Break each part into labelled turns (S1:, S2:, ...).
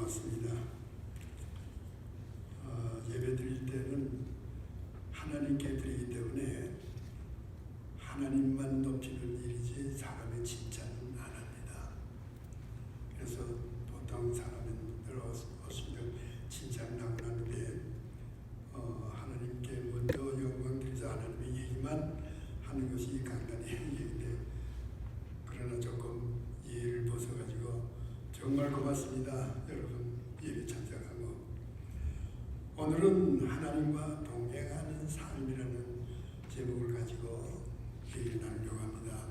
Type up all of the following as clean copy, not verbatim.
S1: 고맙습니다. 예배 드릴 때는 하나님께 드리기 때문에 하나님만 높이는 일이지 사람의 칭찬은 안 합니다. 그래서 보통 사람들 오시면 칭찬하고 난 후에 하나님께 먼저 영광 드리자 하나님의 얘기만 하는 것이 강단의 얘기인데, 그러나 조금 이해를 벗어가지고 정말 고맙습니다. 여러분 예배 참석하고. 오늘은 하나님과 동행하는 삶이라는 제목을 가지고 얘기를 나누려고 합니다.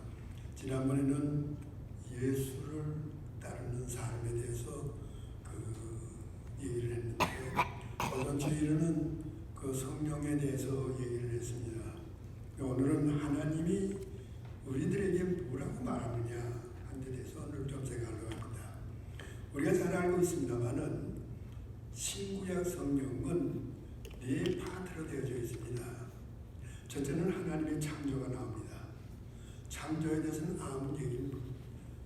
S1: 지난번에는 예수를 따르는 삶에 대해서 얘기를 했는데, 이번 주일에는 그 성령에 대해서 얘기를 했습니다. 오늘은 하나님이 우리들에게 뭐라고 말하느냐 한 데 대해서 오늘 좀 생각하려고 합니다. 우리가 잘 알고 있습니다만은 신구약 성경은 네 파트로 되어져 있습니다. 첫째는 하나님의 창조가 나옵니다. 창조에 대해서는 아무 얘기는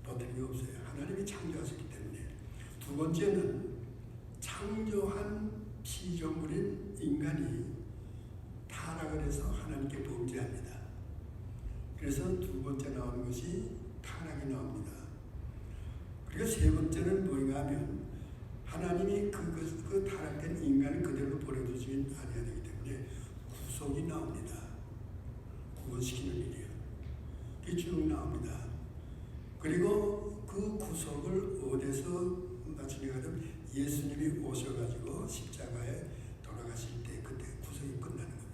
S1: 버티기 없어요. 하나님이 창조하셨기 때문에. 두 번째는 창조한 피조물인 인간이 타락을 해서 하나님께 범죄합니다. 그래서 두 번째 나오는 것이 타락이 나옵니다. 그리고 세 번째는 뭐인가 하면 하나님이 그 타락된 인간을 그대로 버려두지 않아야 되기 때문에 구속이 나옵니다. 구원시키는 일이에요. 그게 쭉 나옵니다. 그리고 그 구속을 어디서 마치게 하면 예수님이 오셔가지고 십자가에 돌아가실 때 그때 구속이 끝나는 겁니다.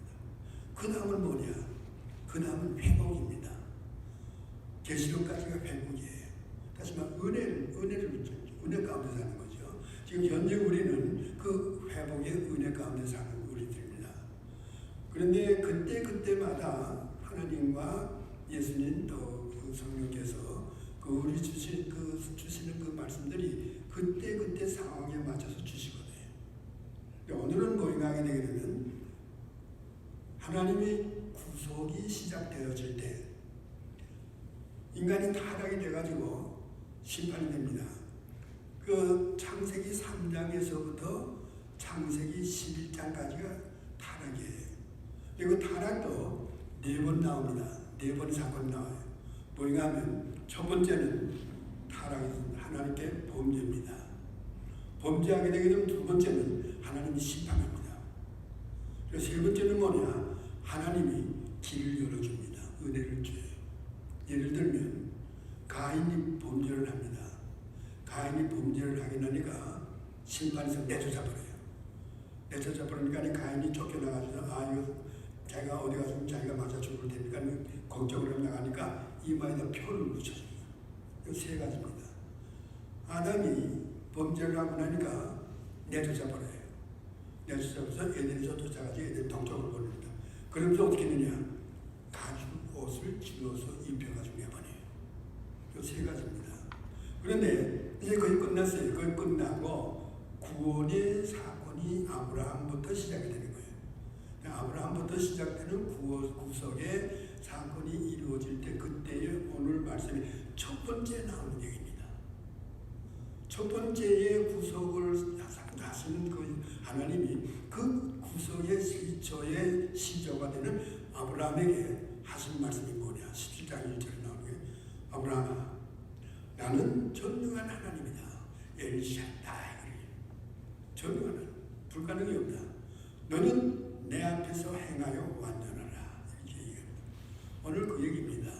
S1: 그 다음은 뭐냐? 그 다음은 회복입니다. 계시록까지가 회복이에요. 다시 말해 은혜 가운데 사는 거죠. 지금 현재 우리는 그 회복의 은혜 가운데 사는 우리들입니다. 그런데 그때마다 하나님과 예수님 또 그 성령께서 우리 주시는 그 말씀들이 그때 상황에 맞춰서 주시거든요. 오늘은 뭐인가 하게 되게 되면 하나님의 구속이 시작되어질 때 인간이 타락이 돼가지고 심판이 됩니다. 그 창세기 3장에서부터 창세기 11장까지가 타락이에요. 그리고 타락도 4번 나옵니다. 4번 사건이 나와요. 뭐인가 하면 첫 번째는 타락이 하나님께 범죄입니다. 범죄하게 되게 되면 두 번째는 하나님이 심판합니다. 그리고 세 번째는 뭐냐? 하나님이 길을 열어줍니다. 은혜를 줘요. 예를 들면 가인이 범죄를 합니다. 가인이 범죄를 하게 되니까 심판에서 내쫓아버려요. 내쫓아버리니까 가인이 쫓겨나가서 이거 자기가 어디 가서 자기가 맞아 죽을 테니까 걱정을 하고 나가니까 이마에다 표를 붙여줍니다. 이 세 가지입니다. 아담이 범죄를 하고 나니까 내쫓아버려요. 내쫓아버려서 에덴에서 쫓아가서 에덴 동쪽으로 보냅니다. 그러면서 어떻게 되냐? 가죽 옷을 지어서 입혀가지고 내보내요. 이 세 가지입니다. 그런데 이제 거의 끝났어요. 거의 끝나고 구원의 사건이 아브라함부터 시작이 되는 거예요. 아브라함부터 시작되는 구속의 사건이 이루어질 때 그때의 오늘 말씀이 첫 번째 나오는 얘기입니다. 첫 번째의 구속을 하시는 그 하나님이 그 구속의 시초의 시조가 되는 아브라함에게 하신 말씀이 뭐냐? 17장 1절에 나오는 게 아브라함아 나는 전능한 하나님이다. 엘샤다이. 전능한 하나님. 불가능이 없다. 너는 내 앞에서 행하여 완전하라. 이렇게 얘기합니다. 오늘 그 얘기입니다.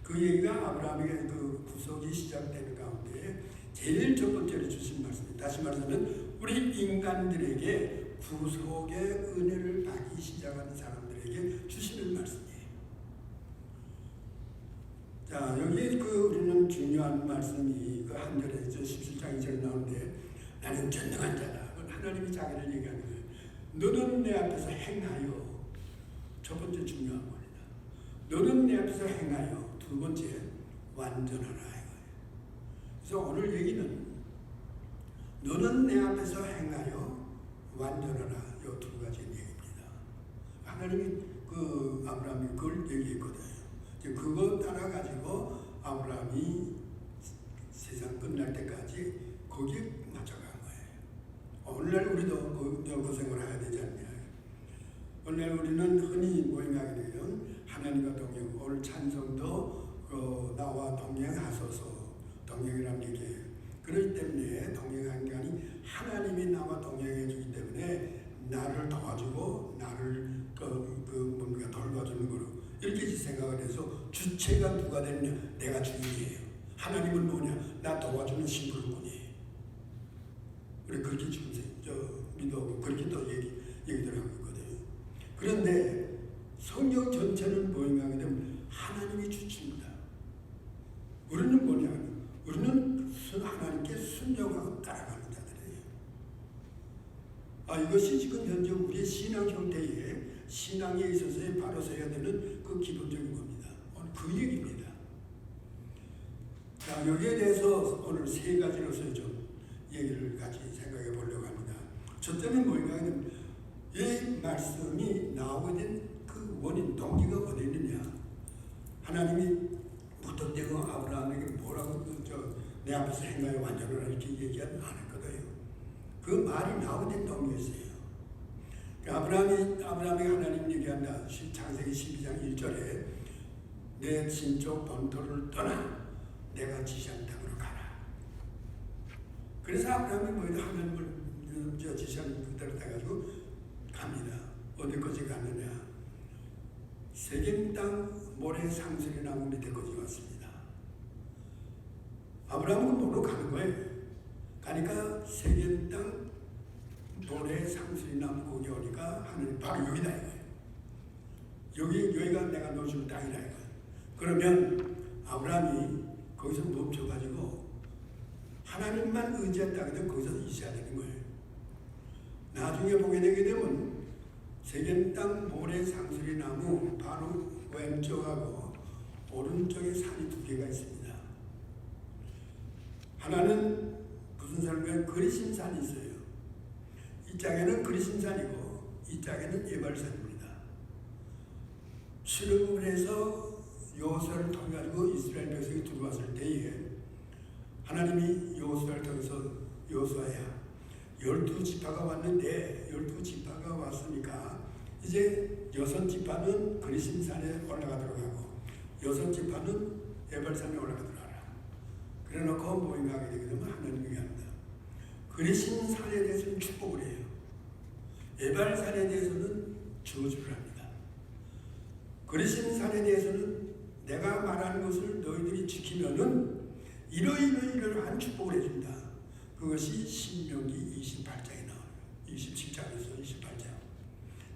S1: 그 얘기가 아브라함에게 그 구속이 시작되는 가운데 제일 첫 번째로 주신 말씀입니다. 다시 말하자면 우리 인간들에게 구속의 은혜를 받기 시작하는 사람들에게 주시는 말씀이에요. 자, 여기 우리는 중요한 말씀이 그 한 절에 17장 2절에 나오는데 나는 전능한 자다. 하나님이 자기를 얘기하는 거예요. 너는 내 앞에서 행하여. 첫 번째 중요한 말이다. 너는 내 앞에서 행하여. 두 번째 완전하라 이거예요. 그래서 오늘 얘기는 너는 내 앞에서 행하여 완전하라. 이 두 가지 얘기입니다. 하나님이 아브라함이 그걸 얘기했거든요. 그거 따라가지고 아브라함이 세상 끝날 때까지 거기에 맞춰간 오늘날 우리도 그 생각을 해야 되지 않냐. 오늘날 우리는 흔히 모임하게 되면 하나님과 동행, 오늘 찬송도 나와 동행하소서, 동행이라는 얘기예요. 그렇기 때문에 동행하는 게 아니 하나님이 나와 동행해 주기 때문에 나를 도와주고 나를 뭔가 돌봐주는 거로 이렇게 생각을 해서 주체가 누가 되느냐, 내가 주인이에요. 하나님은 뭐냐, 나 도와주는 심부름꾼이에요. 그래 그렇게 믿어 그렇게 또 얘기들 하고 있거든요. 그런데 성경 전체는 뭐인가 하게 되면 하나님이 주체입니다. 우리는 뭐냐, 우리는 하나님께 순종하고 따라가는 자들이에요. 이것이 지금 현재 우리의 신앙 형태에 신앙에 있어서의 바로 서야 되는 그 기본적인 겁니다. 오늘 그 얘기입니다. 자, 여기에 대해서 오늘 세 가지로서 좀 얘기를 같이 생각해 보려고 합니다. 첫째는 뭐인가 하면 이 말씀이 나오게 된 그 원인, 동기가 어디 있느냐. 하나님이 무턱대고 아브라함에게 뭐라고 내 앞에서 행하여 완전하라 이렇게 얘기하지 않았거든요. 그 말이 나오게 된 동기가 있어요. 아브라함에게 하나님 얘기한다. 창세기 12장 1절에 내 친족 본토를 떠나 내가 지시한 땅으로 가라. 그래서 아브라함이 뭐예요? 하나님을 지시한 그대로 돼가지고 갑니다. 어디까지 갔느냐? 세겜 땅 모래 상수리 나무 밑에까지 왔습니다. 아브라함은 뭐로 가는 거예요? 가니까 세겜 땅 모래 상수리 나무 거기 오니까 하나님 바로 여기다 이거예요. 여기가 내가 너줄 땅이라 이거예요. 그러면 아브라함이 거기서 멈춰가지고 하나님만 의지한다고 해도 거기서 있어야 되는 거예요. 나중에 보게 되게 되면 세겜 땅 모래 상수리 나무 바로 왼쪽하고 오른쪽에 산이 두 개가 있습니다. 하나는 무슨 산이면 그리심산이 있어요. 이 짝에는 그리심산이고 이 짝에는 예발산입니다. 출애굽을 해서 여호수아를 통해 가지고 이스라엘 백성이 들어왔을 때에 하나님이 여호수아를 통해서 여호수아야 12지파가 왔는데 12지파가 왔으니까 이제 6지파는 그리심산에 올라가도록 하고 6지파는 에발산에 올라가도록 하라. 그래 놓고 모임하게 되게 되면 하나님이 얘기합니다. 그리심산에 대해서는 축복을 해요. 에발산에 대해서는 저주를 합니다. 그리심산에 대해서는 내가 말하는 것을 너희들이 지키면은 이러이러한 축복을 해준다. 그것이 신명기 28장에 나와요. 27장에서 28장.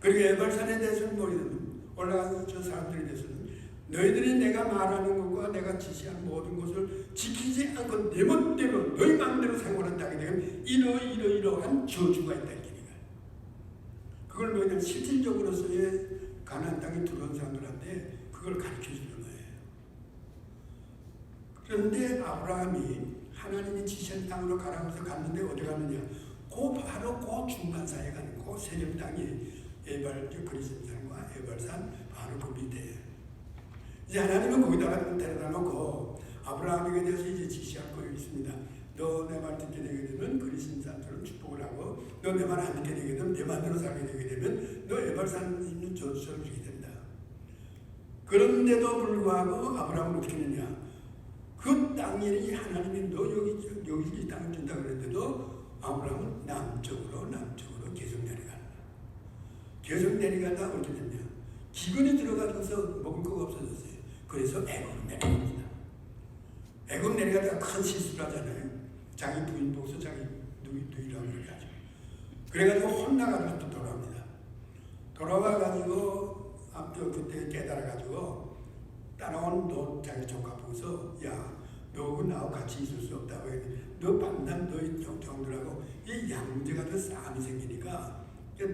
S1: 그리고 에발산에 대해서는 뭐냐면 올라가서 저 사람들에 대해서는 너희들이 내가 말하는 것과 내가 지시한 모든 것을 지키지 않고 내 멋대로 너희 마음대로 생활한다게 되면 이러이러한 저주가 있다 이렇게. 그걸 뭐냐면 실질적으로서의 가나안 땅에 들어온 사람들한테 그걸 가르쳐주는 거예요. 그런데 아브라함이 하나님이 지시한 땅으로 가라면서 갔는데 어디 갔느냐? 바로 그 중간 사이에 가는 그 세겜 땅이 그리심산과 에발산 바로 그 밑에. 이제 하나님은 거기다가 데려다 놓고 아브라함에게 대해서 이제 지시할 거 있습니다. 너 내 말 듣게 되게 되면 그리심산처럼 축복을 하고 너 내 말 안 듣게 되게 되면 내 말대로 살게 되게 되면 너 에발산 있는 저주처럼 주게 된다. 그런데도 불구하고 아브라함은 어떻게 했느냐? 그 땅이 하나님이 너 여기 이 땅을 준다 그랬는데도 아브라함은 남쪽으로 계속 내려간다. 계속 내려가다 어떻게 됐냐? 기근이 들어가면서 먹을 거가 없어졌어요. 그래서 애굽으로 내려갑니다. 애굽 내려가다가 큰 실수를 하잖아요. 자기 부인 보고서 자기 누이라고 그렇게 하죠. 그래가지고 혼나가지고 또 돌아옵니다. 돌아와가지고 그때 깨달아가지고 따라온 자기 조카 보고서 야 너하고 나하고 같이 있을 수 없다고 했는데 너 만난 너희 형들하고 이 양문제가 더 싸움이 생기니까 너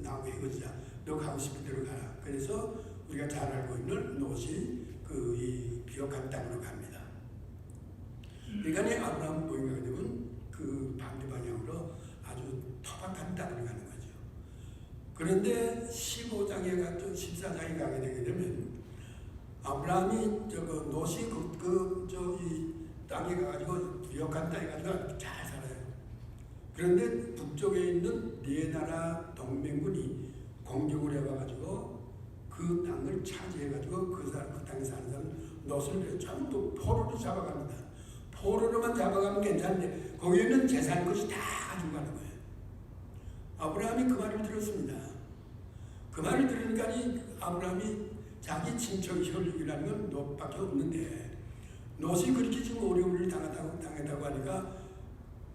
S1: 나하고 헤어지자. 너 가고 싶은 대로 가라. 그래서 우리가 잘 알고 있는 롯이 이 비옥한 땅으로 갑니다. 그러니까 아브라함 모임이 되면 그 반대 방향으로 아주 터박한 땅으로 가는 거죠. 그런데 15장에 14장에 가게 되게 되면 아브라함이 롯이 이 땅에 가가지고 비옥한 땅에 가서 잘 살아요. 그런데 북쪽에 있는 네 나라 동맹군이 공격을 해와가지고 그 땅을 차지해가지고 그 땅에 사는 사람 롯을 전부 포로로 잡아갑니다. 포로로만 잡아가면 괜찮은데 거기 있는 재산 것이 다 가지고 가는 거예요. 아브라함이 그 말을 들었습니다. 그 말을 들으니까 아브라함이 자기 친척 혈육이라는 건 롯밖에 없는데 롯이 그렇게 지금 어려움을 당했다고 하니까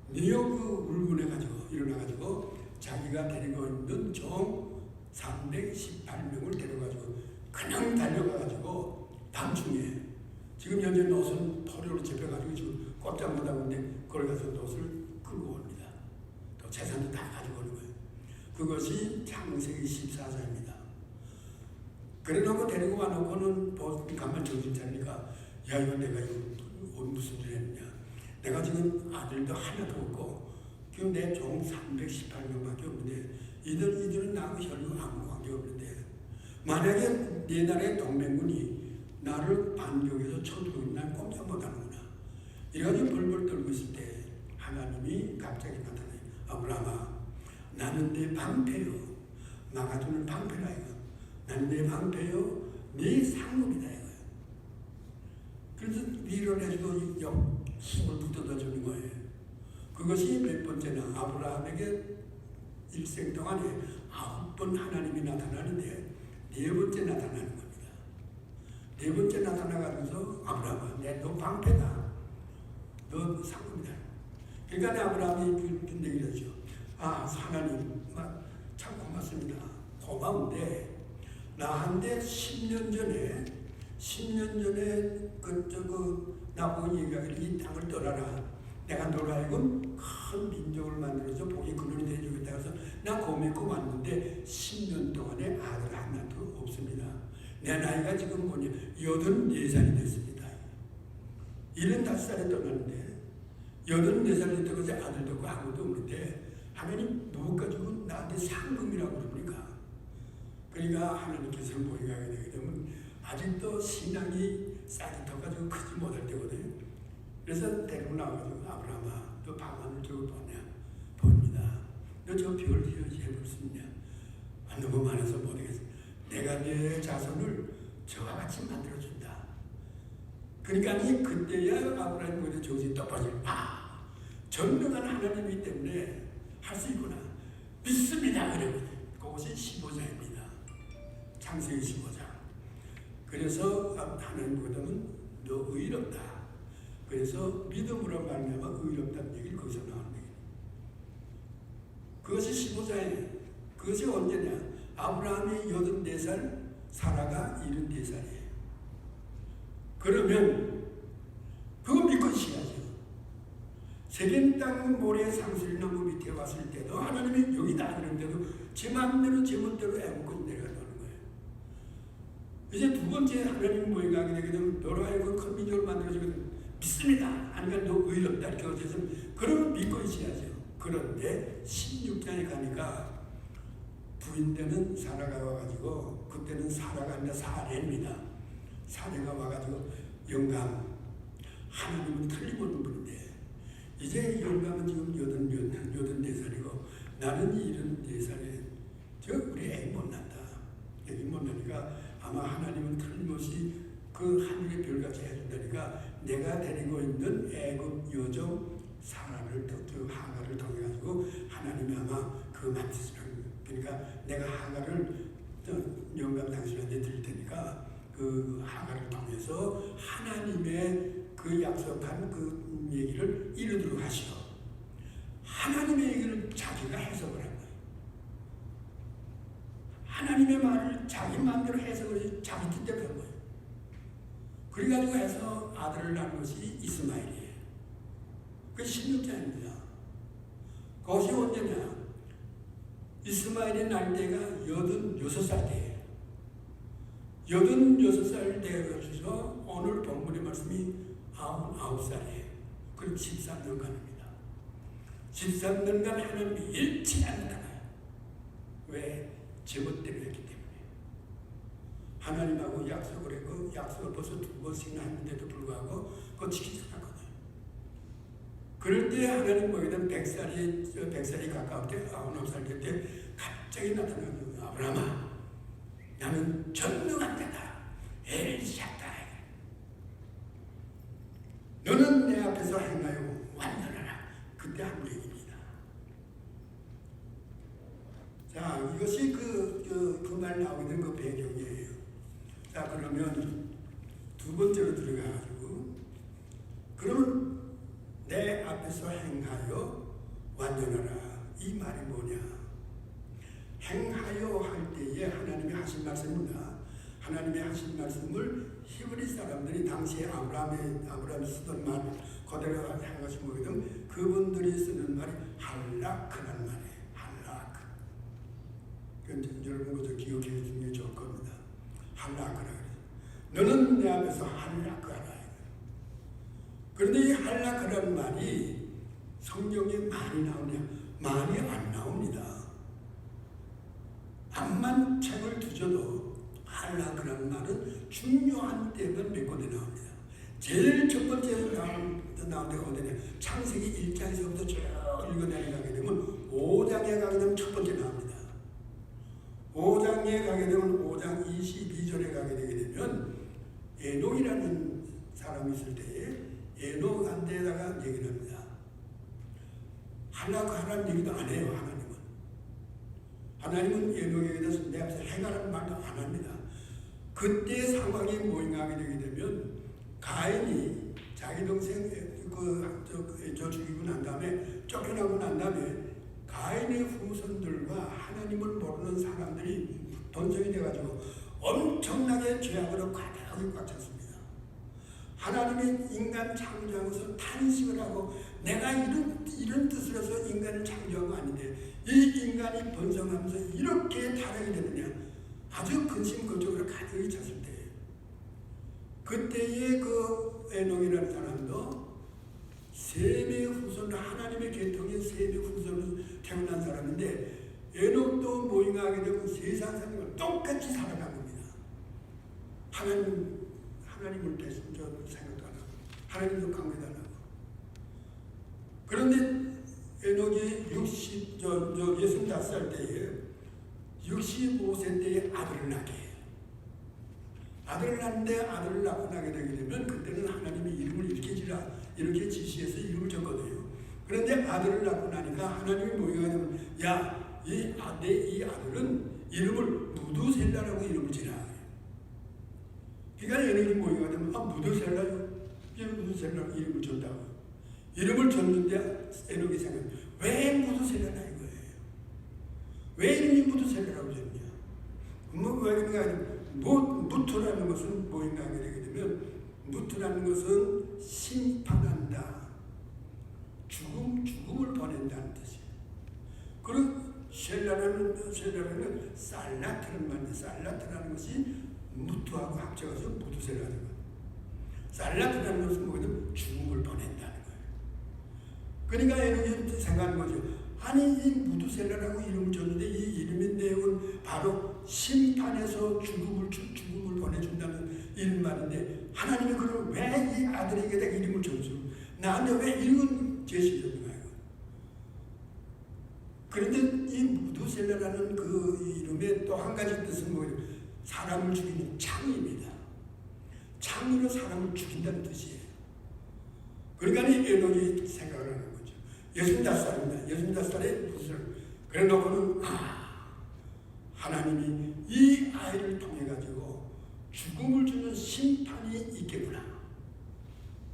S1: 내어 그 울분해가지고 일어나가지고 자기가 데리고 있는 종 318명을 데려가지고 그냥 달려가가지고 밤중에 지금 현재 롯은 포로로 잡혀가지고 지금 꼼짝 못하고 있는데 그걸 가서 롯을 끌고 옵니다. 또 재산도 다 가지고 오는 거예요. 그것이 창세기 14장입니다. 그래놓고 데리고 와놓고는 가만 정신 차리니까 야 이거 내가 이거 무슨 일 했느냐. 내가 지금 아들도 하나도 없고 지금 내 종 318명밖에 없는데 이들은 나하고 혈육 아무 관계 없는데 만약에 네 나라의 동맹군이 나를 반격해서 쳐들어오면 난 꼼짝 못하는구나. 이래가지고 벌벌 떨고 있을 때 하나님이 갑자기 나타나요. 아브라함아 나는 내 방패요. 막아주는 방패라 이거. 나는 내 방패요. 내 상급이다 이거예요. 그래서 밀어내주고 힘을 북돋아주는 거예요. 그것이 몇 번째나 아브라함에게 일생 동안에 9번 하나님이 나타나는데 4번째 나타나는 겁니다. 4번째 나타나가면서 아브라함아 너 방패다. 너 상급이다. 그러니까 아브라함이 그렇게 얘기를 하죠. 하나님 참 고맙습니다. 고마운데 나한테 10년 전에 나보고 얘기하기를 이 땅을 떠나라. 내가 너로 하여금 큰 민족을 만들어서 복의 근원이 되어주겠다 해서 나 고맙고 왔는데 10년 동안에 아들 하나도 없습니다. 내 나이가 지금 84살이 됐습니다. 75살에 떠났는데 84살이 됐다고 아들도 없고 아무도 없는데 하나님 누구 가지고 나한테 상금이라고 그럽니까? 그러니까 하나님께서 모이게 하게 되게 되면 아직도 신앙이 싹이 터가지고 크지 못할 때거든요. 그래서 데리고 나와가지고 아브라함아 너 방안을 저거 봅니다. 너 저 별 해볼 수 있냐? 너무 많아서 못하겠어. 내가 내 자손을 저와 같이 만들어준다. 그러니까 그때야 아브라함이 모두 정신이 똑바로 전능한 하나님이기 때문에 할 수 있구나. 믿습니다. 그러거든요. 그것이 15장입니다. 창세기 15장. 그래서 하나님 보다는 너 의롭다. 그래서 믿음으로 말미암아 의롭다는 얘기를 거기서 나오는 얘기예요. 그것이 15장이에요. 그것이 언제냐? 아브라함이 84살, 사라가 74살이에요. 그러면 그거 믿고 시야죠. 세겜 땅 모래 상수리나무 밑에 왔을 때도 하나님이 여기다 그러는데도 제 마음대로 제 멋대로 애먹고 내려가는 거예요. 이제 두 번째 하나님 모임을 하게 되게 되면 너로 하여금 큰 민족을 만들어주면 믿습니다. 아니면 너 의롭다 이렇게 어째서 그러면 믿고 있어야죠. 그런데 16장에 가니까 부인되는 사라가 와가지고 그때는 사라가 아니라 사례입니다. 사례가 와가지고 영감 하나님은 틀림없는 분인데 이제 영감은 지금 84살이고 나는 74살에 우리 애기 못난다. 애기 못나니까 아마 하나님은 틀림없이 그 하늘의 별같이 해준다니까 내가 데리고 있는 애굽 여종 사라를 하가를 통해 가지고 하나님이 아마 그 만지시는 그러니까 내가 하가를 영감 당신한테 드릴 테니까 그 하가를 통해서 하나님의 그 약속한 그 얘기를 이루도록 하시오. 하나님의 얘기를 자기가 해석을 한 거예요. 하나님의 말을 자기 마음대로 해석을 해서 자기 뜻대로 한 거예요. 그래가지고 해서 아들을 낳은 것이 이스마엘이에요. 그 16장입니다. 그것이 언제냐? 이스마엘이 날 때가 86살 때예요. 86살 되어서 오늘 본문의 말씀이 99살이에요. 그리고 13년간입니다. 13년간 하나님이 일치 않나요? 왜? 제멋대로 했기 때문에. 하나님하고 약속을 했고 약속을 벌써 2번씩이나 했는데도 불구하고 그거 지키지 않았거든요. 그럴 때 하나님 보게 되면 100살이 가까울 때 99살 때 갑자기 나타나는 아브라함아, 나는 전능한 자다. 엘샤다이. 너는 내 앞에서 행하여 완전하라. 그때 한 얘기입니다. 자, 이것이 그 말 나오게 된 그 배경이에요. 자, 그러면 두 번째로 들어가가지고, 그러면 내 앞에서 행하여 완전하라. 이 말이 뭐냐? 행하여 할 때에 하나님이 하신 말씀입니다. 하나님의 하신 말씀을 히브리 사람들이 당시에 아브라함이 쓰던 말 그대로 한 것이 뭐거든? 그분들이 쓰는 말이 할라크라는 말이에요. 할라크. 여러분 그저 기억해 주시는 게 좋을 겁니다. 할라크라. 너는 내 앞에서 할라크하라. 그런데 이 할라크라는 말이 성경에 많이 나오냐? 많이 안 나옵니다. 암만 책을 뒤져도 할라크라는 말은 중요한 때만 몇 군데 나옵니다. 제일 첫 번째 나온 데가 어디냐? 창세기 1장에서부터 쭉 읽어내려가게 되면 5장에 가게 되면 첫 번째 나옵니다. 5장에 가게 되면 5장 22절에 가게 되게 되면 에녹이라는 사람이 있을 때에 에녹한테다가 얘기를 합니다. 할라크하라는 얘기도 안 해요. 하나님은 에녹에게 대해서 내 앞에서 행하라는 말도 안 합니다. 그때 상황이 뭐인가 되게 되면 가인이 자기 동생 저 죽이고 난 다음에 쫓겨나고 난 다음에 가인의 후손들과 하나님을 모르는 사람들이 번성이 돼가지고 엄청나게 죄악으로 가득히 꽉 찼습니다. 하나님이 인간 창조하면서 탄식을 하고 내가 이런 뜻을 해서 인간을 창조한 거 아닌데 이 인간이 번성하면서 이렇게 타락이 되느냐, 아주 근심걱정으로 가득히 찼을 때예요. 그때의 그 에녹이라는 사람도 셈의 후손, 하나님의 계통의 셈의 후손으로 태어난 사람인데 에녹도 모임하게 되고 세상 사람과 똑같이 살아간 겁니다. 하나님을 대신 생각도 안 하고 하나님도 관계도 안 하고. 그런데 에녹이 65살 때에 65세 때에 아들을 낳게 해요. 아들을 낳는데 아들을 낳고 나게 되게 되면 그때는 하나님의 이름을 이렇게 지시해서 이름을 줬거든요. 그런데 아들을 낳고 나니까 하나님이 뭐가 되면 야, 이 아들은 이름을 무두셀라라고 이름을 지라. 그러니까 에녹이 뭐가 되면 무두셀라요? 무두셀라라고 이름을 줬다고. 이름을 줬는데 에녹이 생각해. 왜 무두셀라나 이거예요? 왜 이름이 무두셀라라고 줬냐? 왜 그런가? 무투라는 것은 뭐인가 하게 되게 되면 무투라는 것은 심판한다. 죽음을 보낸다는 뜻이에요. 그리고 셀라라는 살라트라는 말인데 살라트라는 것이 무투하고 합쳐서 무두셀라가 되고 살라트라는 것은 뭐냐면 죽음을 보낸다는 거예요. 그러니까 에녹이 생각하는 거죠. 아니 이 무두셀라라고 이름을 줬는데 이 이름의 내용은 바로 심판에서 죽음을 보내준다는 이런 말인데 하나님이 그럼 왜 이 아들에게 다 이름을 줬어? 나한테 왜 이름을 제시해줬나? 그런데 이 무두셀라라는 그 이름의 또 한 가지 뜻은 뭐예요? 사람을 죽이는 창입니다. 창으로 사람을 죽인다는 뜻이에요. 그러니까 이 에녹이 생각을 하는 거죠. 65살입니다. 65살에 무술. 그래 놓고는 하나님이 이 아이를 통해 가지고 죽음을 주는 심판이 있겠구나.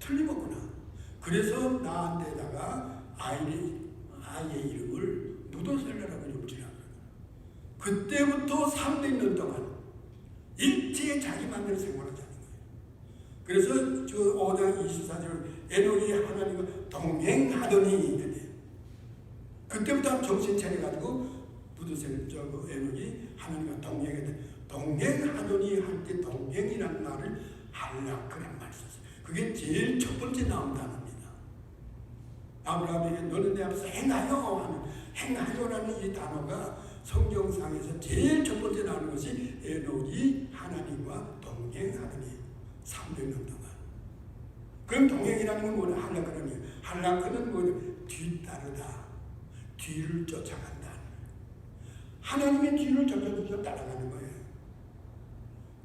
S1: 틀림없구나. 그래서 나한테다가 아이의 이름을 무두셀라라고 이름을 지라고. 그때부터 300년 동안 일체의 자기 마음대로 생활하자는 거예요. 그래서 저 5장 24절 에녹이 하나님과 동행하더니 그때부터 정신 차려가지고 에녹이 하나님과 동행하더니 할 때 동행이라는 말을 할라크라는 말을 썼어요. 그게 제일 첫 번째 나온 단어입니다. 아브라함에게 너는 내 앞에서 행하여라는 이 단어가 성경상에서 제일 첫 번째 나오는 것이 에녹이 하나님과 동행하더니 300년 동안. 그럼 동행이라는 건 뭐냐? 할라크라는 거예요. 할라크는 뭐 뒤따르다, 뒤를 쫓아간다. 하나님의 뒤를 쫓아서 따라가는 거예요.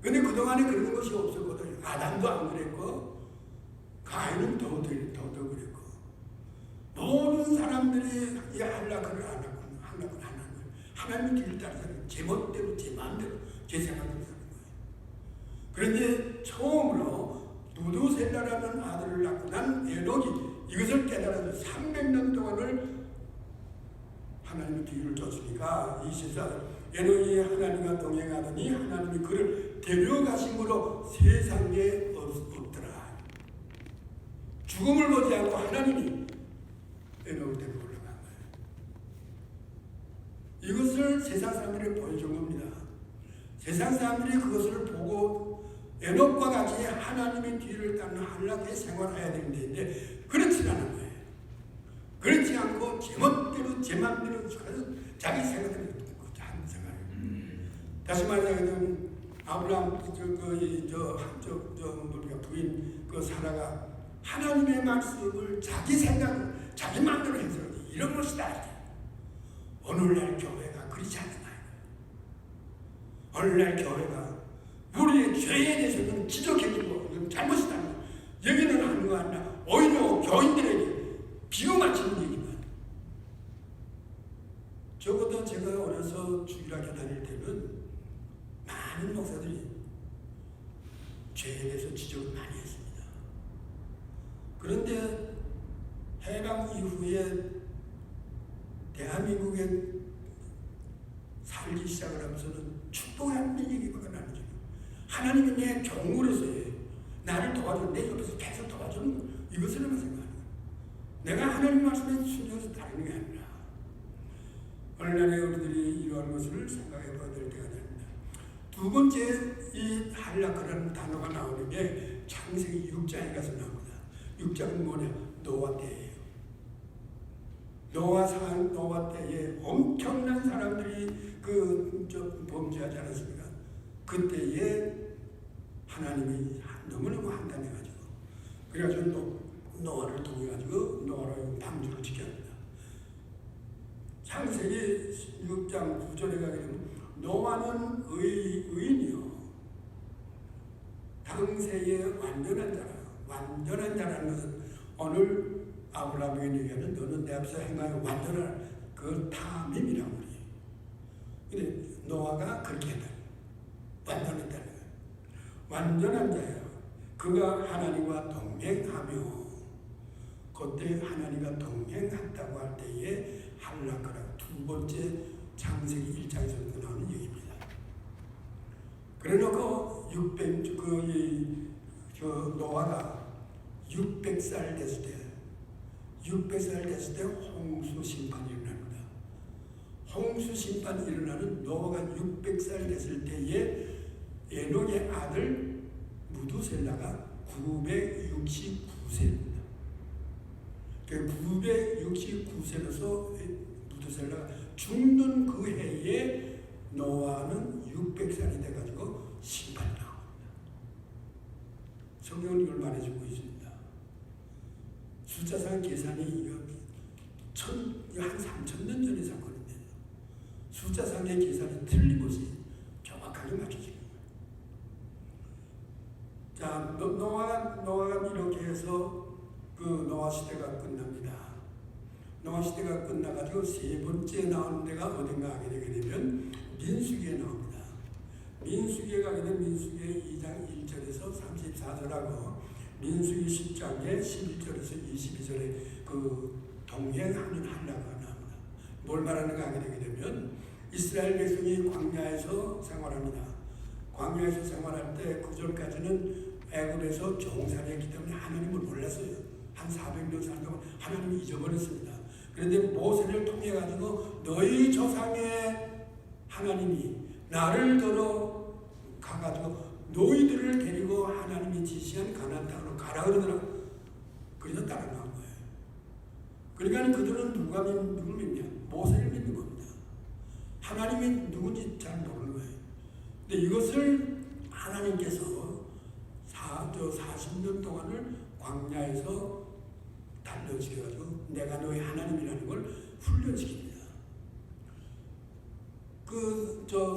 S1: 근데 그동안에 그런 것이 없었거든요. 아담도 안 그랬고 가인은 더 그랬고 모든 사람들이 이 할라크를 안 하고 할라크를 안 하는 거예요. 하나님의 뒤를 따라서 제 멋대로 제 마음대로 제 생각대로 사는 거예요. 그런데 처음으로 무두셀라라는 아들을 낳고 난 에녹이 이것을 깨달아서 300년 동안을 하나님의 뒤를 쫓으니까 24절 에녹이 하나님과 동행하더니 하나님이 그를 데려가심으로 세상에 없더라. 죽음을 보지 않고 하나님이 에녹을 데리고 올라간 거예요. 이것을 세상 사람들이 보여준 겁니다. 세상 사람들이 그것을 보고 에녹과 같이 하나님의 뒤를 따르는 할라크의 생활을 해야 되는데 그렇지 않은 거예요. 그렇지 않고 제 멋대로 제 마음대로 자기 생각대로 하는 생각이에요. 다시 말하자면 아브라함 부인 그 사라가 하나님의 말씀을 자기 생각, 자기 마음대로 해서 이런 것이다. 오늘날 교회가 그렇지 않은 거예요. 오늘날 교회가 우리의 죄에 대해서는 지적해주고 이건 잘못이다. 여기는 하는 거 아니라 오히려 교인들에게 비유 맞추는 얘기만. 적어도 제가 어려서 주일학교 다닐 때는 많은 목사들이 죄에 대해서 지적을 많이 했습니다. 그런데 해방 이후에 대한민국에 살기 시작을 하면서는 축복하는 얘기가 나누죠. 하나님이 내 종으로서의 나를 도와주는 내 옆에서 계속 도와주는 이것을만 생각하는 거예요. 내가 하나님 말씀에 순종해서 다루는 게 아니라 오늘날의 우리들이 이러한 것을 생각해 봐야 될 때가 됩니다. 두 번째 이 할라크라는 단어가 나오는 게 창세기 6장에 가서 나옵니다. 6장은 뭐냐? 노아 때예요. 노아 때에 엄청난 사람들이 범죄하지 않았습니까? 그때에 하나님이 너무너무 한탄해가지고 그래가지고 노아를 통해가지고 노아로 방주를 지켜야 합니다. 창세기 6장 9절에 가게 되면 노아는 의인이요 당세의 완전한 자라. 완전한 자라는 것은 오늘 아브라함에게 얘기하는 너는 내 앞에서 행하여 완전한 그 탐임이라고 그래요. 근데 노아가 그렇게 했다. 완전했다는 거예요. 완전한 자예요. 그가 하나님과 동행하며 그때 하나님과 동행했다고 할 때에 할라크라고 두 번째 창세기 1장에서 나오는 얘기입니다. 그래놓고 노아가 600살 됐을 때 홍수 심판이 일어납니다. 홍수 심판이 일어나는 노아가 600살 됐을 때에 에녹의 아들 무두셀라가 969세입니다. 969세로서 무두셀라가 죽는 그 해에 노아는 600살이 돼가지고 심판이 나옵니다. 성경은 이걸 말해주고 있습니다. 숫자상 계산이 한 3,000년 전의 사건인데 숫자상의 계산이 틀림없이 정확하게 맞춰집니다. 자, 노아가 이렇게 해서 그 노아 시대가 끝납니다. 노아 시대가 끝나가지고 세 번째 나오는 데가 어딘가 하게 되게 되면 민수기에 나옵니다. 민수기에 가게 되면 민수기 2장 1절에서 34절하고 민수기 10장에 11절에서 22절에 그 동행하는 할라가 나옵니다. 뭘 말하는가 하게 되게 되면 이스라엘 백성이 광야에서 생활합니다. 광야에서 생활할 때 9절까지는 애굽에서 종살이했기 때문에 하나님을 몰랐어요. 한 400년 살 동안 하나님을 잊어버렸습니다. 그런데 모세를 통해 가지고 너희 조상의 하나님이 나를 들어 가가지고 너희들을 데리고 하나님이 지시한 가나안 땅으로 가라 그러더라고. 그래서 따라나온 거예요. 그러니까 그들은 누굴 믿냐? 모세를 믿는 겁니다. 하나님이 누군지 잘 모르는 거예요. 근데 이것을 하나님께서 40년 동안을 광야에서 단련시켜가지고 내가 너의 하나님이라는 걸 훈련시킵니다.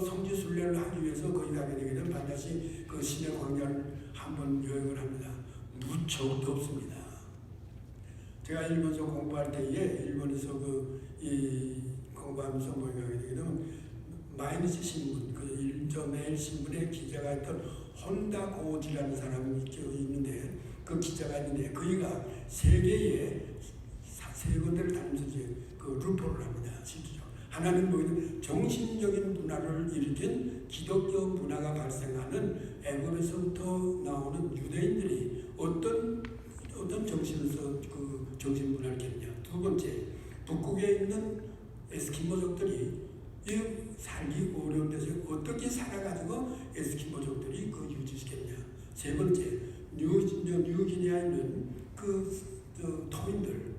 S1: 성지 순례를 하기 위해서 거기 가게 되게 되면 반드시 그 시내 광야를 한번 여행을 합니다. 무척 덥습니다. 제가 일본에서 공부할 때에 일본에서 공부하면서 뭐가 되게 되면 마이니치 신문, 매일 신문에 기자가 있던 혼다 고지라는 사람이 있는데 그 기자가 있는데 그이가 세계에 세 군데를 다니면서 이제 루포를 합니다. 실제로 하나는 뭐냐면 정신적인 문화를 일으킨 기독교 문화가 발생하는 애굽에서부터 나오는 유대인들이 어떤 정신에서 정신 문화를 겠냐. 두 번째, 북극에 있는 에스키모족들이 살기 어려운 데서 어떻게 살아가지고 에스키모족들이 유지시켰냐. 세 번째, 뉴기니아에 있는 토인들,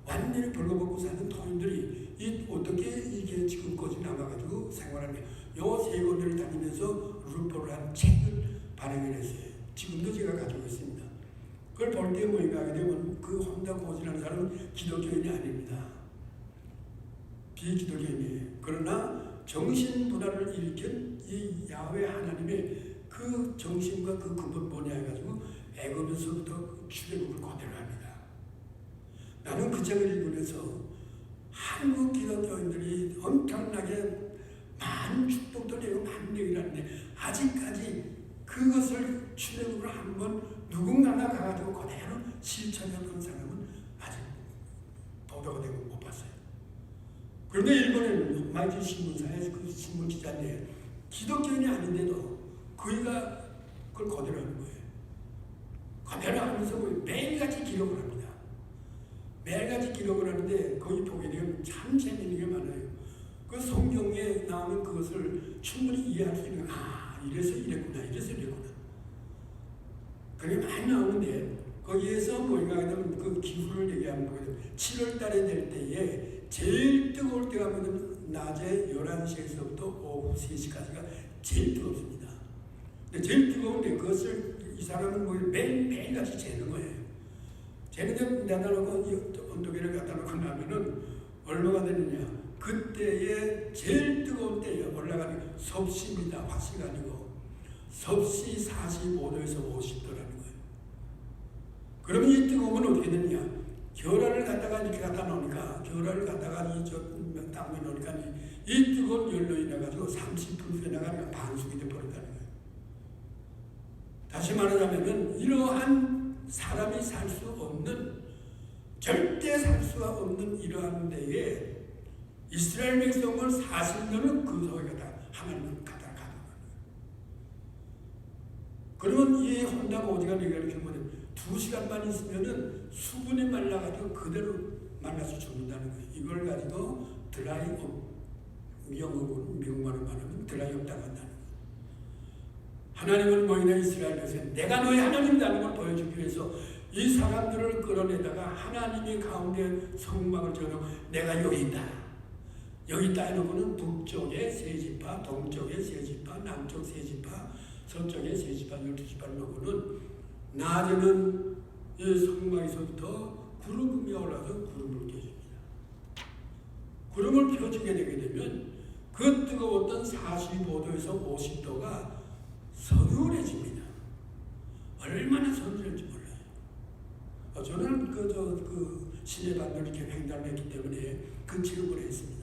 S1: 완전히 벌거벗고 사는 토인들이 어떻게 이게 지금까지 남아가지고 생활하냐. 요 세 군데를 다니면서 루포를 한 책을 발행을 했어요. 지금도 제가 가지고 있습니다. 그걸 볼 때 뭐인가 하게 되면 혼다 고지라는 사람은 기독교인이 아닙니다. 비기독교인이에요. 그러나 정신 문화를 일으킨 이 야훼 하나님의 그 정신과 그 근본 뭐냐 해가지고 애굽에서부터 출애굽을 그대로 합니다. 나는 그 책을 읽으면서 한국 기독교인들이 엄청나게 많은 축복도 내고 많은 얘기를 하는데 아직까지 그것을 출애굽을 한번 누군가가 가가지고 그대로 실천해본 사람은 아직 보도가 되고 못 봤어요. 그런데 일본에는 마이지 신문사에 그 신문 기자인데 기독교인이 아닌데도 그이가 그걸 그대로 하는 거예요. 그대로 하면서 매일같이 기록을 합니다. 매일같이 기록을 하는데 거기 보게 되면 참 재미있는 게 많아요. 그 성경에 나오는 그것을 충분히 이해할 수 있는 이래서 이랬구나, 이래서 이랬구나. 그게 많이 나오는데 거기에서 뭐인가 하면 그 기후를 얘기하는 거거든요. 7월 달에 될 때에 제일 뜨거울 때가 뭐냐면 낮에 11시에서부터 오후 3시까지가 제일 뜨겁습니다. 근데 제일 뜨거운데 그것을 이 사람은 매일같이 재는 거예요. 재는데 내다 놓고 온도계를 갖다 놓고 나면은 얼마가 되느냐. 그때에 제일 뜨거운 때에 올라가는 섭씨입니다. 화씨가 아니고 섭씨 45도에서 50도라는 거예요. 그러면 이 뜨거우면 어떻게 되느냐. 결화를 갖다가 이렇게 갖다 놓으니까 결화를 갖다가 땅에 놓으니까 이 뜨거운 열로 인해가지고 30분 후에 나가니까 반숙이 되어버린다는 거예요. 다시 말하자면 이러한 사람이 살 수 없는 절대 살 수가 없는 이러한 데에 이스라엘 백성을 40년은 그 속에 다 하나님을 갖다 가는 거예요. 그러면 이 혼다 고지가 이렇게 보면 2시간만 있으면은 수분이 말라가지고 그대로 말라서 죽는다는 거예요. 이걸 가지고 드라이업, 미국말로 말하면 드라이업 당한다는 거예요. 하나님은 뭐이냐 이스라엘 백성 내가 너의 하나님이라는 걸 보여주기 위해서 이 사람들을 끌어내다가 하나님이 가운데 성막을 지어놓고 내가 여기 있다. 여기 있다 해놓고는 북쪽에 세 지파, 동쪽에 세 지파, 남쪽 세 지파, 서쪽에 세 지파, 12지파를 놓고는 낮에는 이 성막에서부터 구름이 올라서 구름을 켜줍니다. 구름을 펴주게 되게 되면 그 뜨거웠던 45도에서 50도가 서늘해집니다. 얼마나 서늘한지 몰라요. 저는 시내반을 이렇게 횡단을 했기 때문에 그 체험을 했습니다.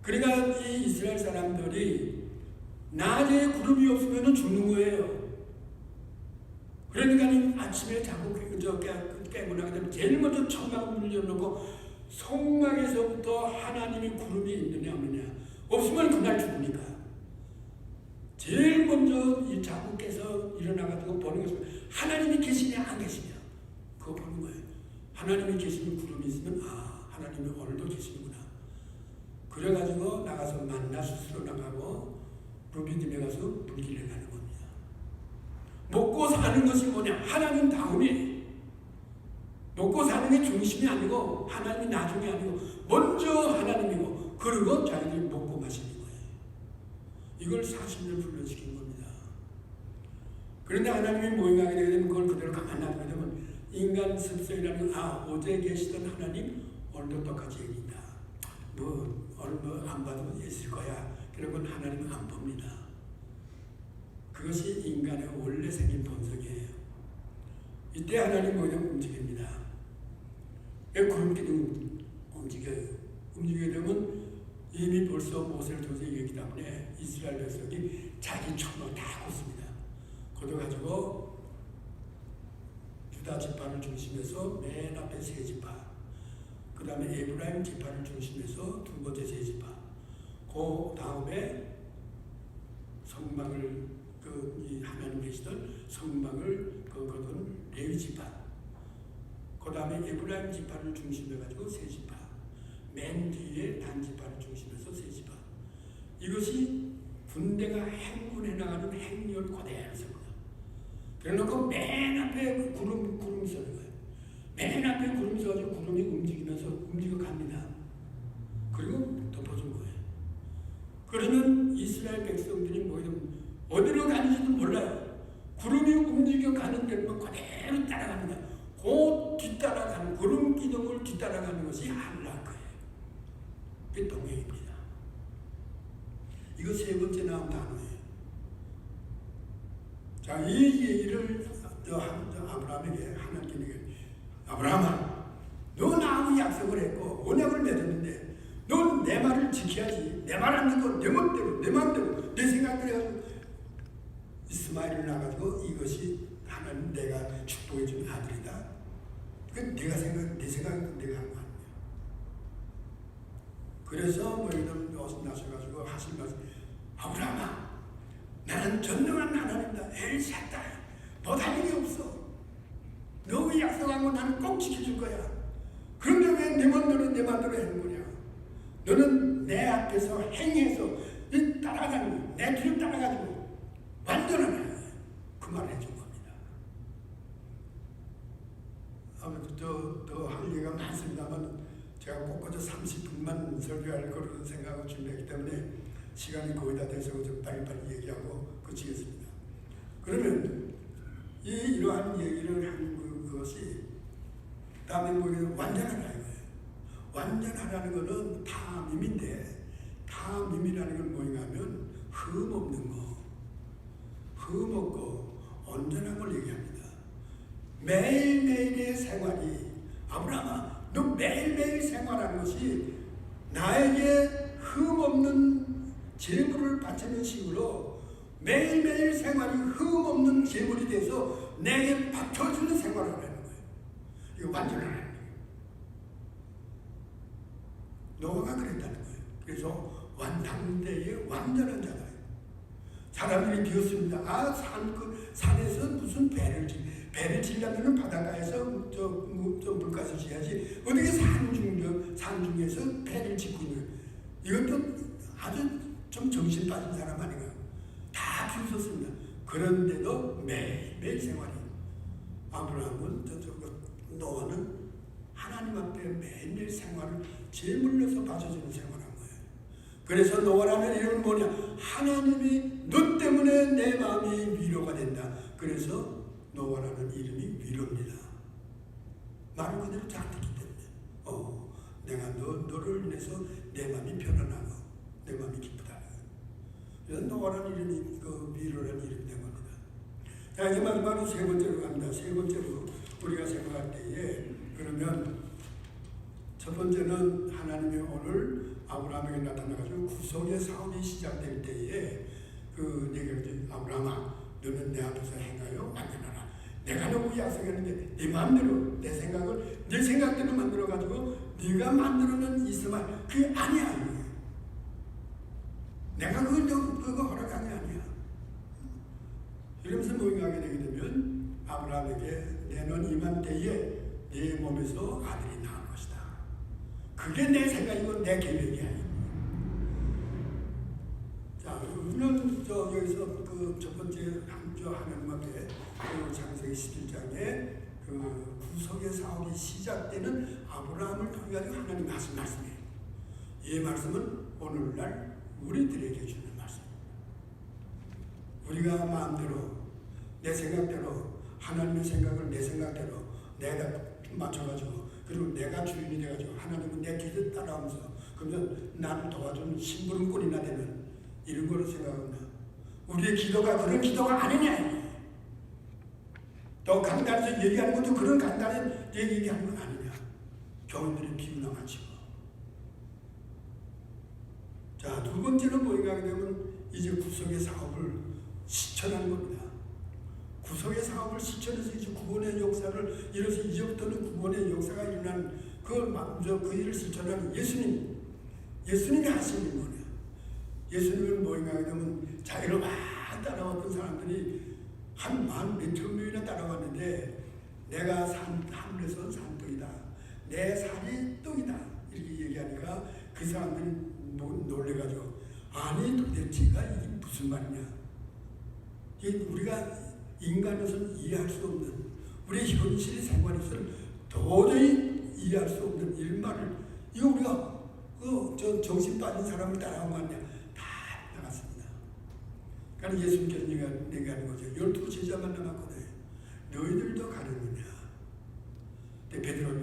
S1: 그러니까 이 이스라엘 사람들이 낮에 구름이 없으면 죽는 거예요. 그러니까 아침에 자고 깨고 나게 되면 제일 먼저 천막 문을 열어놓고 성막에서부터 하나님의 구름이 있느냐 없느냐 없으면 그날 죽으니까 제일 먼저 이 자고 깨서 일어나가지고 보는 것은 하나님이 계시냐 안 계시냐 그거 보는 거예요. 하나님이 계시는 구름이 있으면 하나님이 오늘도 계시는구나. 그래가지고 나가서 만나 스스로 나가고 루비딤에 가서 불길에 가는 겁니다. 먹고 사는 것이 뭐냐? 하나님 다음에 먹고 사는 게 중심이 아니고 하나님이 나중에 아니고 먼저 하나님이고 그리고 자기들이 먹고 마시는 거예요. 이걸 40년 훈련시킨 겁니다. 그런데 하나님이 모임하게 되게 되면 그걸 그대로 가만 놔두게 되면 인간 습성이라는 어제 계시던 하나님 오늘도 똑같이 얘기한다. 오늘 안 봐도 있을 거야. 그런 건 하나님은 안 봅니다. 그것이 인간의 원래 생긴 본성이에요. 이때 하나님 그냥 움직입니다. 구름기둥 움직여요. 움직이게 되면 이미 벌써 모세를 통해서 얘기했기 때문에 이스라엘 백성이 자기 촌을 다 걷습니다. 걷어가지고 유다 지파를 중심해서 맨 앞에 세 지파, 그 다음에 에브라임 지파를 중심해서 두 번째 세 지파, 그 다음에 성막을 이 하나님 계시던 성막을 거둔 레위 지파, 그 다음에 에브라임 지파를 중심해가지고 세 지파, 맨 뒤에 단 지파를 중심해서 세 지파. 이것이 군대가 행군해 나가는 행렬 그대로 섭니다. 그래놓고 맨 앞에 구름 서는 거예요. 맨 앞에 구름 서가지고 구름이 움직이면서 움직여 갑니다. 그리고 덮어준 거예요. 그러면 이스라엘 백성들이 어디로 가는지도 몰라요. 구름이 움직여 가는 데만 그대로 따라갑니다. 그 뒤따라가는 구름 기둥을 뒤따라가는 것이 할라크예요. 그게 동행입니다. 이거 세 번째 나온 단어예요. 자, 이 얘기를 아브라함에게 하나님께 아브라함아, 너 나하고 약속을 했고 언약을 맺었는데 넌 내 말을 지켜야지. 내 말 안 듣고 내 멋대로 내 마음대로 내 생각대로 해가지고 이스마엘을 낳아가지고 이것이 하나님 내가 축복해 준 아들이다. 그 내 생각은 내가 한 거 아니야. 그래서 이런 나셔가지고 하신 말씀, 아브라함아, 나는 전능한 하나님이다. 엘샤다이, 너 다른 게 없어. 너 약속한 거 나는 꼭 지켜줄 거야. 그런데 왜 내 맘대로 하는 거냐? 너는 내 앞에서 행해서 따라가는, 내 뒤를 따라가지고 완전한 하나님. 그 말을 해준 겁니다. 더 할 얘기가 많습니다만 제가 꼭까지 30분만 설교할 거라는 생각을 준비했기 때문에 시간이 거의 다 돼서 좀 빨리빨리 얘기하고 그치겠습니다. 그러면 이러한 얘기를 한 것이 다음에 완전하라 이거예요. 완전하라는 것은 타밈인데, 타밈이라는 건 뭐냐면 흠 없는 거, 흠 없고 온전한 걸 얘기합니다. 매일매일의 생활이, 아브라함아, 너 매일매일 생활하는 것이 나에게 흠 없는 제물을 바치는 식으로 매일매일 생활이 흠 없는 제물이 돼서 내게 바쳐주는 생활을 하라는 거예요. 이거 완전하라는 거예요. 노아가 그랬다는 거예요. 그래서 당대의 완전한 자다. 사람들이 비었습니다. 산에서 무슨 배를 지려면 바닷가에서 물가에서 지어야지. 어떻게 산 중에서 배를 짓고 있는 거예요. 이것도 아주 좀 정신 빠진 사람 아닌가요? 다 비웃었습니다. 그런데도 매일매일 생활이, 아브라함은 노아는 하나님 앞에 매일매일 생활을 제물로서 바쳐주는 생활을 한 거예요. 그래서 노아라는 이름은 뭐냐? 하나님이 너 때문에 내 마음이 위로가 된다. 그래서 노아라는 이름이 위로입니다. 말을 그대로 잘 듣기 때문에 내가 너를 인해서 내 마음이 편안하고 내 마음이 기쁘다. 그래서 노아라는 이름이 위로라는 이름이 된 겁니다. 자, 이제 마지막으로 세 번째로 갑니다. 세 번째로 우리가 생각할 때에, 그러면 첫 번째는 하나님이 오늘 아브라함에게 나타나가지고 구속의 사업이 시작될 때에 내가 아브라함아, 너는 내 앞에서 행하여 완전하라. 내가 너무 약속했는데 네 마음대로 내 생각대로 만들어가지고 네가 만들어낸 이스마엘, 그게 아니야. 내가 그거 허락한 게 아니야. 이러면서 모임하게 되게 되면 아브라함에게 내년 이맘때에 네 몸에서 아들이 나올 것이다. 그게 내 생각이고 내 계획이 아니야. 자, 우리는 여기서 첫 번째 하나님 앞에 창세기 11장에 구속의 사업이 시작되는 아브라함을 통해 하나님 하신 말씀이에요. 이 말씀은 오늘날 우리들에게 주는 말씀입니다. 우리가 마음대로 내 생각대로 하나님의 생각을 내 생각대로 내가 맞춰가지고 그리고 내가 주인이 돼가지고 하나님은 내 뒤를 따라오면서 그러면 나를 도와주는 심부름꾼이나 되는 이런 거로 생각합니다. 우리의 기도가 그런 기도가 아니냐. 또 강단에서 얘기하는 것도 그런 강단에 얘기하는 건 아니냐. 교인들의 비유나 마치고. 자, 두 번째는 뭐인가 하게 되면 이제 구속의 사업을 실천하는 겁니다. 구속의 사업을 실천해서 이제 구원의 역사를 이뤄서 이제부터는 구원의 역사가 일어난 그 일을 실천하는 예수님이 하신 일 뭐냐. 예수님은 뭐인가 하게 되면 자기를 막 따라왔던 사람들이 한 만 몇천 명이나 따라왔는데 내가 하늘에서 산 떡이다. 내 살이 떡이다. 이렇게 얘기하니까 그 사람들이 놀래가지고 아니 도대체가 이게 무슨 말이냐. 우리가 인간으로서는 이해할 수 없는 우리의 현실 생활에서는 도저히 이해할 수 없는 일말을 이거 우리가 저 정신 빠진 사람을 따라온 거 아니냐. 다 나갔습니다. 그러니까 예수님께서 얘기하는 거죠. 12 제자만 남았거든. 너희들도 가느냐. 베드로가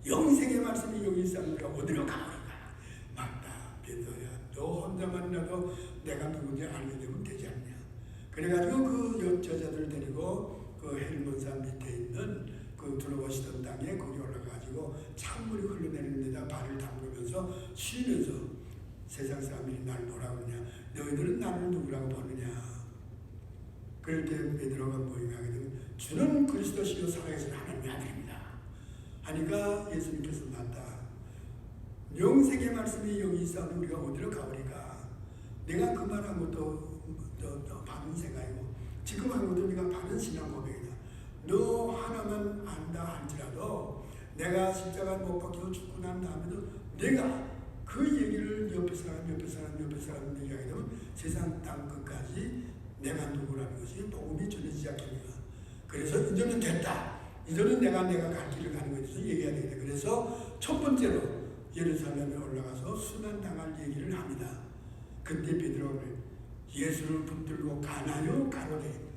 S1: 영생의 말씀이 여기 있으니까 어디로 가버릴까. 맞다 베드로야. 너 혼자만이라도 내가 누군지 알게 되면 되지 않냐. 그래가지고 그 여자들 데리고 그 헬몬산 밑에 있는 그 둘러보시던 땅에 거기 올라가가지고 찬물이 흘러내리는 데다 발을 담그면서 쉬면서 세상 사람들이 날 뭐라고 그러냐. 너희들은 나를 누구라고 보느냐. 그럴 때 베드로가 뭐인가 하게 되면 주는 그리스도시요 살아계신 하나님의 아들입니다. 하니까 예수님께서 맞다. 영생의 말씀이 여기 있어도 우리가 어디로 가버릴까. 내가 그 말한 것도 바른 생각이고 지금 한 것도 네가 바른 신앙 고백이다. 너 하나만 안다 할지라도 내가 십자가 못 박히고 죽고 난 다음에도 내가 그 얘기를 옆에 사람 얘기하게 되면 세상 땅 끝까지 내가 누구라는 것이 복음이 전해지지 않겠는가. 그래서 이제는 됐다. 이제는 내가 갈 길을 가는 것에 대해서 얘기해야 되겠다. 그래서 첫 번째로 예루살렘에 올라가서 순환당할 얘기를 합니다. 그때 베드로는 예수를 붙들고 가나요? 가로되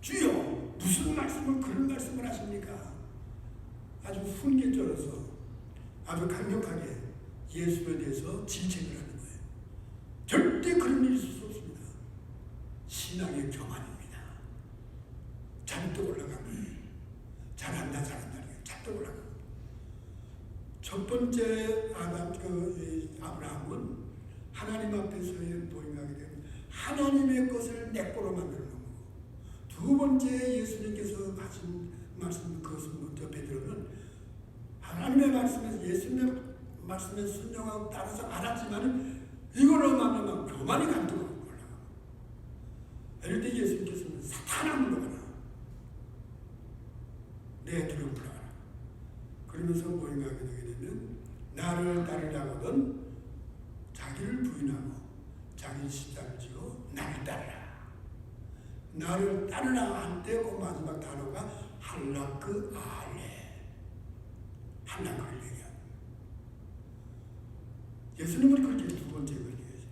S1: 주여 무슨 말씀을 그런 말씀을 하십니까? 아주 훈계절어서 아주 강력하게 예수에 대해서 질책을 하는 거예요. 절대 그런 일이 있을 수 없습니다. 신앙의 교만입니다. 잔뜩 올라가면 잘한다 잔뜩 올라가면 첫 번째 아브라함은 하나님 앞에서의 보임하게 되면 하나님의 것을 내 거로 만들어 놓은 거고, 두 번째 예수님께서 하신 말씀 그것은 먼저 베드로는 하나님의 말씀에서 예수님의 말씀에 순종하고 따라서 알았지만 이걸로 만나면 교만이 감도록 올라가. 이럴 때 예수님께서는 사탄아 물러가라. 내 뒤로 물러가라. 그러면서 보임하게 되게 되면 나를 따르라거든 자기를 부인하고 자기 십자가를 지고 나를 따르라. 나를 따르라 할 때 그 마지막 단어가 할라크 아레. 할라크를 얘기합니다. 예수님은 그렇게 두 번째 그렇게 얘기하죠.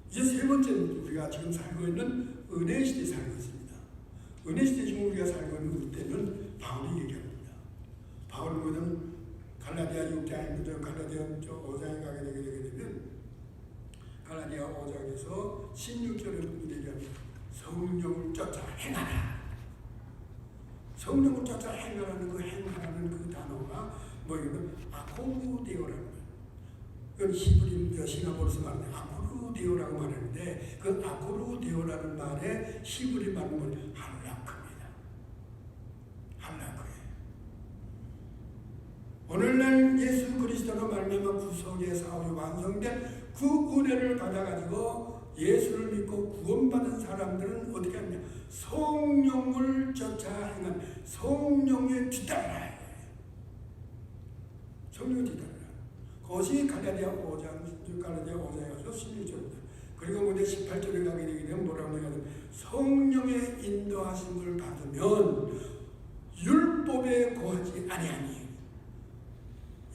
S1: 이제 세 번째는 우리가 지금 살고 있는 은혜 시대에 살고 있습니다. 은혜 시대 지금 우리가 살고 있는 때는 바울이 얘기합니다. 바울은 뭐냐면 갈라디아 6장에 갈라디아 5장에 가게 되게 되면 갈라디아 5장에서 16절에 얘기합니다. 성령을 쫓아 행하라. 성령을 쫓아 행하라는 그 행하라는 그 단어가 뭐냐면 아코르데오라는 거예요. 이건 히브리 싱가포르에서 말하는 아코르데오라고 말하는데 그 아코르데오라는 말의 히브리 말은 할라크입니다. 할라크예요. 오늘날 예수 그리스도로 말미암아 구속의 사업이 완성된 그 은혜를 받아가지고 예수를 믿고 구원받은 사람들은 어떻게 하느냐? 성령을 쫓아 행한 성령에 뒤따르라. 성령에 뒤따르라. 그것이 갈라디아 5장에 가서 16절입니다. 그리고 문제 18절에 가게 되게 되면 뭐라고 하냐면 성령의 인도하심을 받으면 율법에 고하지 아니하니.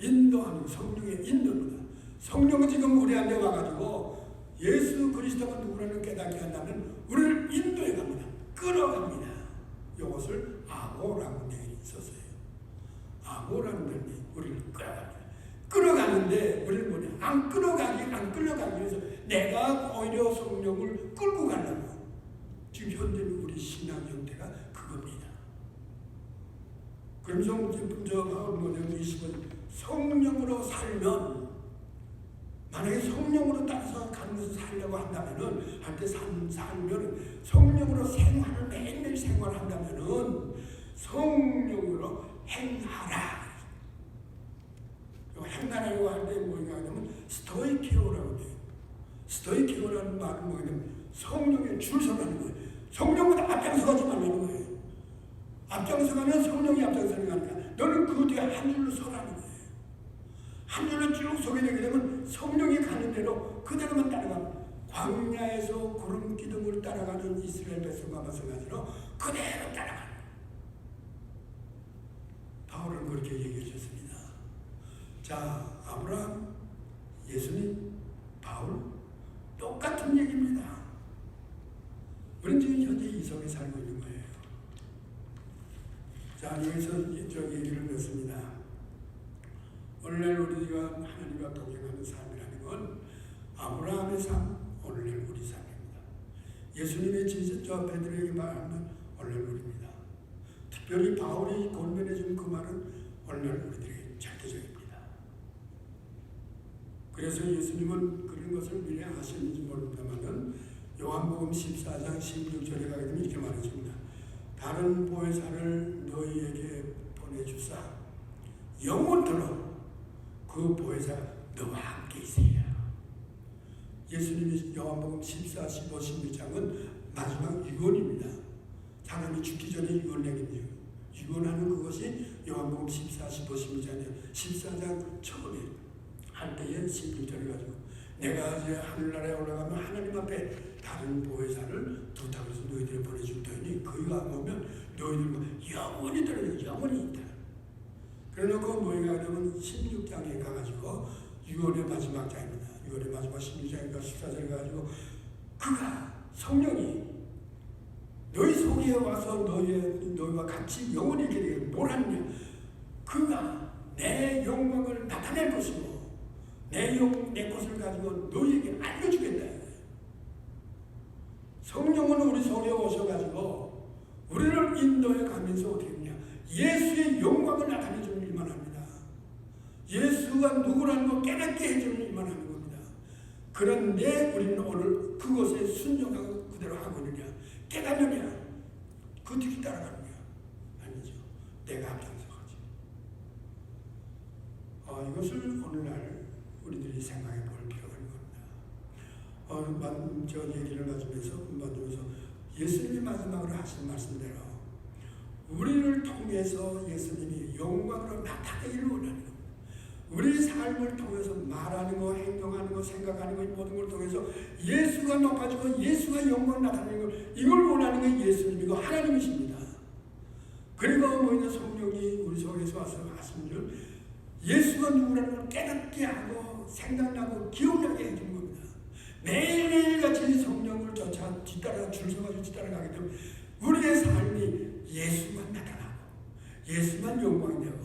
S1: 인도하는 성령의 인도입니다. 성령은 지금 우리 안에 와가지고 예수 그리스도가 누구라는 깨닫게 한다면 우리를 인도해 갑니다. 끌어갑니다. 이것을 아고라고 내게 있었어요. 뭐라는 거니? 우리를 끌어가는데 우리는 뭐냐? 안 끌어가기 위해서 내가 오히려 성령을 끌고 가려고. 지금 현재는 우리 신앙 형태가 그겁니다. 그럼 바울 20번 성령으로 살면, 만약에 성령으로 따라서 가는 것을 살려고 한다면은, 한때 살면은 성령으로 생활을 매일매일 생활한다면은 성령으로 행하라. 행하라고 하는데 뭐가 하냐면 스토이케오라고 해요. 스토이케오라는 말은 뭐냐면 성령의 줄 서라는 거예요. 성령보다 앞장서가지 말라는 거예요. 앞장서가면 성령이 앞장서는 거니까 너는 그 뒤에 한 줄로 서라는 거예요. 한 줄로 쭉 서게 되게 되면 성령이 가는 대로 그대로만 따라가면, 광야에서 구름 기둥을 따라가는 이스라엘 백성과 마찬가지로 그대로 따라가는 거예요. 바울은 그렇게 얘기해 줬습니다. 자, 아브라함, 예수님, 바울 똑같은 얘기입니다. 우리는 지금 현재 이성에 살고 있는 거예요. 자, 여기서 저 얘기를 넣습니다. 오늘날 우리가 하나님과 동행하는 삶이라는 건 아브라함의 삶, 오늘날 우리 삶입니다. 예수님의 진짜 저 베드로에게 말하는 오늘날 우리입니다. 특별히 바울이 권면해 준 그 말은 오늘날 우리들에게 절대적입니다. 그래서 예수님은 그런 것을 미리 아시는지 모릅니다만은 요한복음 14장 16절에 가게 되면 이렇게 말해줍니다. 다른 보혜사를 너희에게 보내주사 영원토록 그 보혜사가 너와 함께 있으리라. 예수님이 요한복음 14, 15, 16장은 마지막 유언입니다. 사람이 죽기 전에 유언 내겠네요. 유언하는 그것이 요한복음 14, 15, 16장에 14장 처음에 할 때에 16절에 가지고 내가 이제 하늘나라에 올라가면 하나님 앞에 다른 보혜사를 두다그래서 너희들을 보내줄 터이니 그가 오면 너희들과 영원히 들어요. 영원히 있다. 그래놓고 뭐가 되면 16장에 가가지고 6월의 마지막 장입니다. 6월의 마지막 16장인가 14절에 가가지고 그가 성령이 너희 속에 와서 너희와 같이 영원히 있게 되게 뭘 하느냐? 그가 내 영광을 나타낼 것이고 내 것을 가지고 너희에게 알려주겠다. 성령은 우리 속에 오셔가지고 우리를 인도해 가면서 어떻게 했냐? 예수의 영광을 나타내주는 일만 합니다. 예수가 누구라는 걸 깨닫게 해주는 일만 하는 겁니다. 그런데 우리는 오늘 그것에 순종하고 그대로 하고 있느냐? 깨닫느냐? 그 뒤를 따라가느냐? 아니죠. 내가 앞장서가지. 이것을 오늘날 우리들이 생각해 볼 필요가 있는 겁니다. 저 얘기를 맞으면서 예수님이 마지막으로 하신 말씀대로 우리를 통해서 예수님이 영광으로 나타내기를 원하는 겁니다. 우리 삶을 통해서 말하는 거, 행동하는 거, 생각하는 거, 모든 걸 통해서 예수가 높아지고 예수가 영광을 나타내는 걸, 이걸 원하는 게 예수님이고 하나님이십니다. 그리고 뭐냐, 성령이 우리 속에서 와서 하신 줄 예수가 누구라는 걸 깨닫게 하고 생각나고 기억나게 해주는 겁니다. 매일같이 성령을 쫓아 뒤따라 줄 서가지고 뒤따라가게 되면 우리의 삶이 예수만 나타나고 예수만 영광이 되고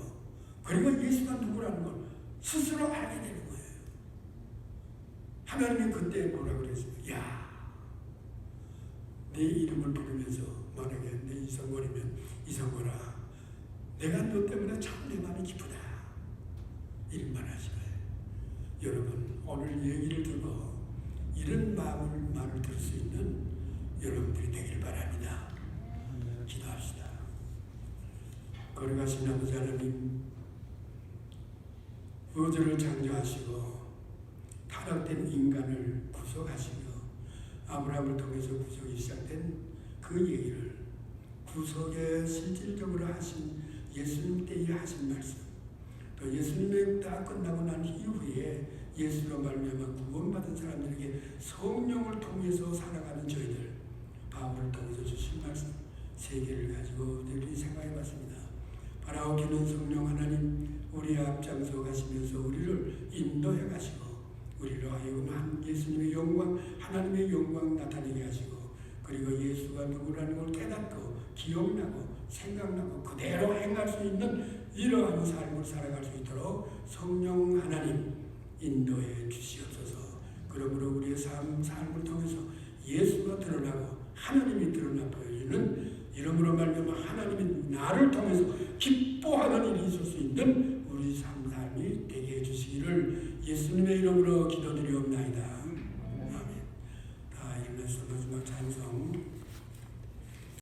S1: 그리고 예수가 누구라는 걸 스스로 알게 되는 거예요. 하나님이 그때 뭐라 그랬습니까? 야, 내 이름을 부르면서 만약에 내 이성거리면 이성거라, 내가 너 때문에 참 내 마음이 기쁘다, 이런 말 하시 거예요. 여러분, 오늘 얘기를 듣고 이런 말을 들을 수 있는 여러분들이 되기를 바랍니다. 기도합시다. 거룩하신 아버지 하나님, 우주를 창조하시고 타락된 인간을 구속하시며 아브라함을 통해서 구속이 시작된 그 얘기를 구속에 실질적으로 하신 예수님 때에 하신 말씀, 또 예수님의 다 끝나고 난 이후에 예수로 말미암아 구원받은 사람들에게 성령을 통해서 살아가는 저희들, 바울을 통해서 주신 말씀 세 개를 가지고 우리들이 생각해 봤습니다. 바라오기는 성령 하나님, 우리 앞장서 가시면서 우리를 인도해 가시고 우리로 하여금 한 예수님의 영광, 하나님의 영광 나타내게 하시고 그리고 예수가 누구라는 걸 깨닫고 기억나고 생각나고 그대로 행할 수 있는 이러한 삶을 살아갈 수 있도록 성령 하나님 인도해 주시옵소서. 그러므로 우리의 삶을 통해서 예수가 드러나고 하나님이 드러나 보여주는, 이러므로 말미암아 하나님이 나를 통해서 기뻐하는 일이 있을 수 있는 우리 삶이 되게 해주시기를 예수님의 이름으로 기도드리옵나이다.